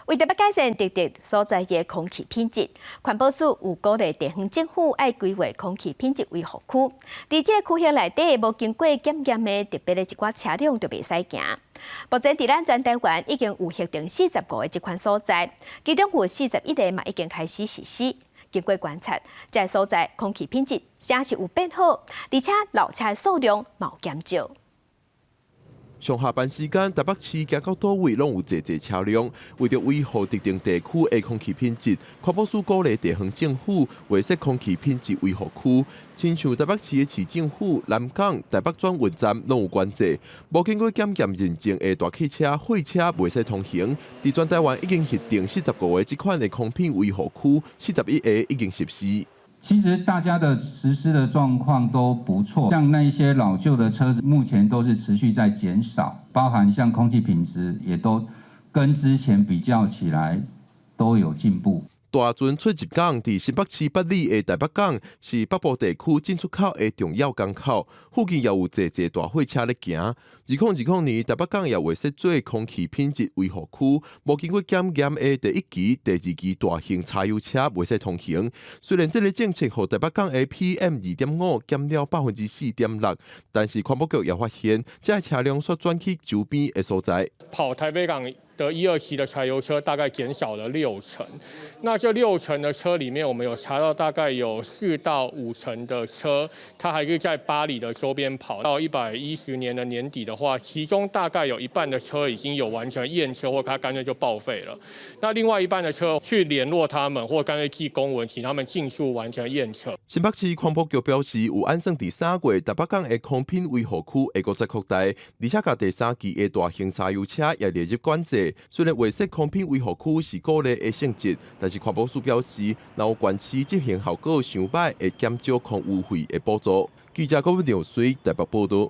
为特别改善特定所在嘅空气品质，环保署有鼓励地方政府爱规划空气品质维护区。伫这区域内底无经过检验的特别的一寡车辆就袂使行。目前伫咱全台湾已经有核定45个这款所在，其中有41个嘛已经开始实施。经过观察，这个所在空气品质真是有变好，而且漏车的数量嘛有减少。上下班时间，台北市行到倒位拢有侪车辆。为着维护特定地区的空气品质，环保署鼓励地方政府划设空气品质维护区。亲像台北市的市政府、南港、台北转运站拢有管制，无经过检验认证的大客车、货车袂使通行。伫全台湾已经核定45个这款的空品维护区，41个已经实施。其实大家的实施的状况都不错，像那一些老旧的车子，目前都是持续在减少，包含像空气品质也都跟之前比较起来都有进步。大船出入港伫新北市八里的台北港是北部地区进出口的重要港口，附近也有侪大货车咧行。2020年，台北港也划设做空气品质维护区，无经过检验的第一期、第二期大型柴油车袂使通行。虽然这个政策互台北港的 PM2.5减了4.6%，但是环保局也发现，这车辆所转去周边的所在，跑台北港的1、2期的柴油车大概减少了60%，那这60%的车里面，我们有查到大概有4到5成的车，它还可以在巴黎的周边跑。到110年的年底的话，其中大概有一半的车已经有完成验车，或它干脆就报废了。那另外一半的车去联络他们，或干脆寄公文，请他们尽速完成验车。新北市环保局表示，有按算第3月台北港的空品维护区会再扩大，而且甲第3期的大型柴油车也列入管制。虽然划设空品维护区是鼓励的性质，但是环保署表示，若有县市执行效果伤歹，会减少空污费的补助。记者郭文良随台北报道。